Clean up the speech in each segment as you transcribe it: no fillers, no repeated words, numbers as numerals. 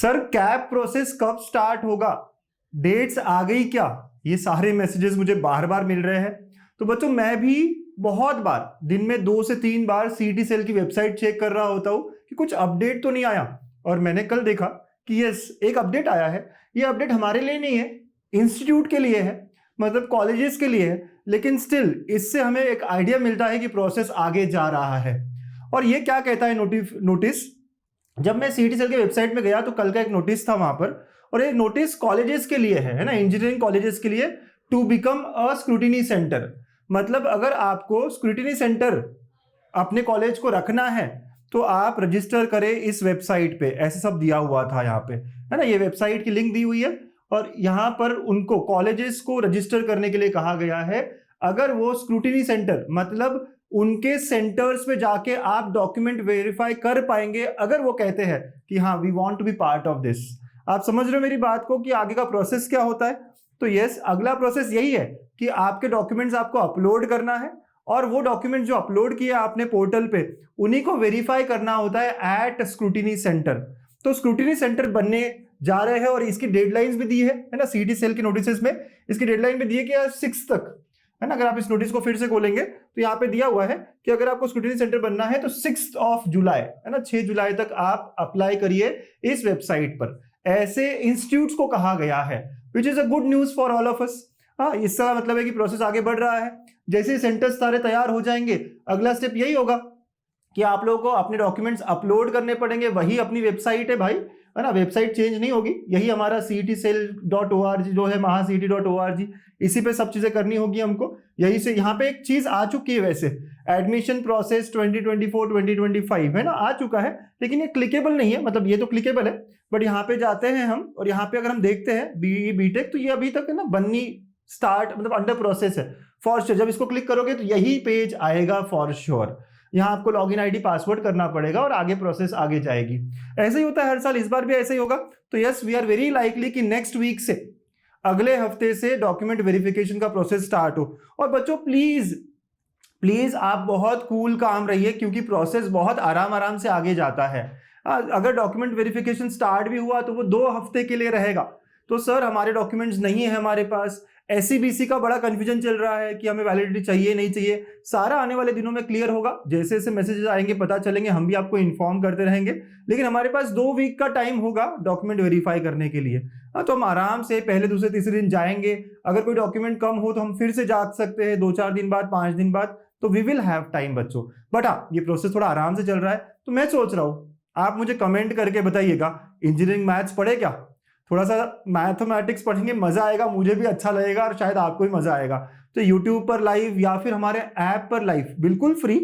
Sir cab process कब start होगा, dates आ गई क्या? ये सारे मैसेजेस मुझे बार बार मिल रहे हैं। तो बच्चों मैं भी बहुत बार दिन में 2 से 3 बार सीटी सेल की वेबसाइट चेक कर रहा होता हूँ कि कुछ अपडेट तो नहीं आया। और मैंने कल देखा कि यस एक अपडेट आया है। ये अपडेट हमारे लिए नहीं है, इंस्टीट्यूट के लिए है, मतलब कॉलेजेस के लिए है, लेकिन स्टिल इससे हमें एक आइडिया मिलता है कि प्रोसेस आगे जा रहा है। और ये क्या कहता है नोटिस, जब मैं सीटी सेल के वेबसाइट में गया तो कल का एक नोटिस था वहां पर, और ये नोटिस कॉलेजेस के लिए है ना, इंजीनियरिंग कॉलेजेस के लिए, to become a scrutiny centre. मतलब अगर आपको स्क्रूटिनी सेंटर अपने कॉलेज को रखना है तो आप रजिस्टर करें इस वेबसाइट पे, ऐसे सब दिया हुआ था यहाँ पे, है ना। ये वेबसाइट की लिंक दी हुई है और यहाँ पर उनको कॉलेजेस को रजिस्टर करने के लिए कहा गया है। अगर वो स्क्रूटिनी सेंटर मतलब उनके सेंटर्स पे जाके आप डॉक्यूमेंट वेरीफाई कर पाएंगे, अगर वो कहते हैं कि हाँ we want to be part of this. आप समझ रहे हो मेरी बात को कि आगे का प्रोसेस क्या होता है? तो यस, अगला प्रोसेस यही है कि आपके डॉक्यूमेंट्स आपको अपलोड करना है, और वो डॉक्यूमेंट जो अपलोड किया आपने पोर्टल पे उन्हीं को वेरीफाई करना होता है एट स्क्रूटिनी सेंटर। तो स्क्रूटिनी सेंटर बनने जा रहे हैं और इसकी डेडलाइंस भी दी है ना, सीटी सेल के नोटिस में इसकी डेडलाइन भी दी है कि 6 तक, है ना। अगर आप इस नोटिस को फिर से खोलेंगे तो यहाँ पे दिया हुआ है कि अगर आपको स्क्रूटिनी सेंटर बनना है तो 6 जुलाई, है ना, 6 जुलाई तक आप अप्लाई करिए इस वेबसाइट पर। ऐसे इंस्टीट्यूट्स को कहा गया है, which is a good news for all of us. हाँ, इसका मतलब है कि प्रोसेस आगे बढ़ रहा है। जैसे सेंटर्स सारे तैयार हो जाएंगे, अगला स्टेप यही होगा कि आप लोगों को अपने डॉक्यूमेंट्स अपलोड करने पड़ेंगे। वही अपनी वेबसाइट है भाई, है ना, वेबसाइट चेंज नहीं होगी। यही हमारा ctcell.org जो है, महासीटी.org, इसी पे सब चीजें करनी होगी हमको। यही से यहाँ पे एक चीज आ चुकी है वैसे, एडमिशन प्रोसेस 2024-2025, है ना, आ चुका है, लेकिन ये क्लिकेबल नहीं है। मतलब ये तो क्लिकेबल है, बट यहाँ पे जाते हैं हम और यहाँ पे अगर हम देखते हैं बीई बीटेक, तो ये अभी तक है ना बननी स्टार्ट, मतलब अंडर प्रोसेस है फॉर श्योर। जब इसको क्लिक करोगे तो यही पेज आएगा फॉर श्योर। यहाँ आपको लॉगिन आईडी पासवर्ड करना पड़ेगा और आगे प्रोसेस आगे जाएगी। ऐसे ही होता है हर साल, इस बार भी ऐसे ही होगा। तो yes, we are very likely कि नेक्स्ट वीक से, अगले हफ्ते से डॉक्यूमेंट वेरिफिकेशन का प्रोसेस स्टार्ट हो। और बच्चों प्लीज प्लीज आप बहुत कूल काम रहिए, क्योंकि प्रोसेस बहुत आराम से आगे जाता है। अगर डॉक्यूमेंट वेरिफिकेशन स्टार्ट भी हुआ तो वो 2 हफ्ते के लिए रहेगा। तो सर हमारे डॉक्यूमेंट्स नहीं है हमारे पास, एससीबीसी का बड़ा कंफ्यूजन चल रहा है कि हमें वैलिडिटी चाहिए नहीं चाहिए, सारा आने वाले दिनों में क्लियर होगा। जैसे जैसे मैसेजेस आएंगे पता चलेंगे, हम भी आपको इन्फॉर्म करते रहेंगे। लेकिन हमारे पास 2 वीक का टाइम होगा डॉक्यूमेंट वेरीफाई करने के लिए। हाँ, तो हम आराम से पहले दूसरे तीसरे दिन जाएंगे। अगर कोई डॉक्यूमेंट कम हो तो हम फिर से जा सकते हैं 2-4 दिन बाद, 5 दिन बाद। तो वी विल हैव टाइम बच्चों। बट हाँ, ये प्रोसेस थोड़ा आराम से चल रहा है। तो मैं सोच रहा हूँ आप मुझे कमेंट करके बताइएगा, इंजीनियरिंग मैथ्स पढ़े क्या? थोड़ा सा मैथमेटिक्स पढ़ेंगे, मजा आएगा, मुझे भी अच्छा लगेगा और शायद आपको भी मजा आएगा। तो यूट्यूब पर लाइव या फिर हमारे ऐप पर लाइव, बिल्कुल फ्री,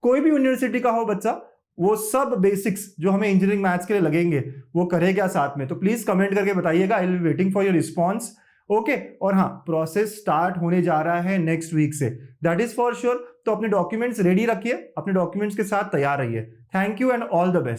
कोई भी यूनिवर्सिटी का हो बच्चा, वो सब बेसिक्स जो हमें इंजीनियरिंग मैथ्स के लिए लगेंगे वो करेगा साथ में। तो प्लीज कमेंट करके बताइएगा, I will be waiting for your response. Okay, और हाँ, प्रोसेस स्टार्ट होने जा रहा है नेक्स्ट वीक से, दैट इज फॉर श्योर। तो अपने डॉक्यूमेंट्स रेडी रखिए, अपने डॉक्यूमेंट्स के साथ तैयार रहिए। Thank you and all the best.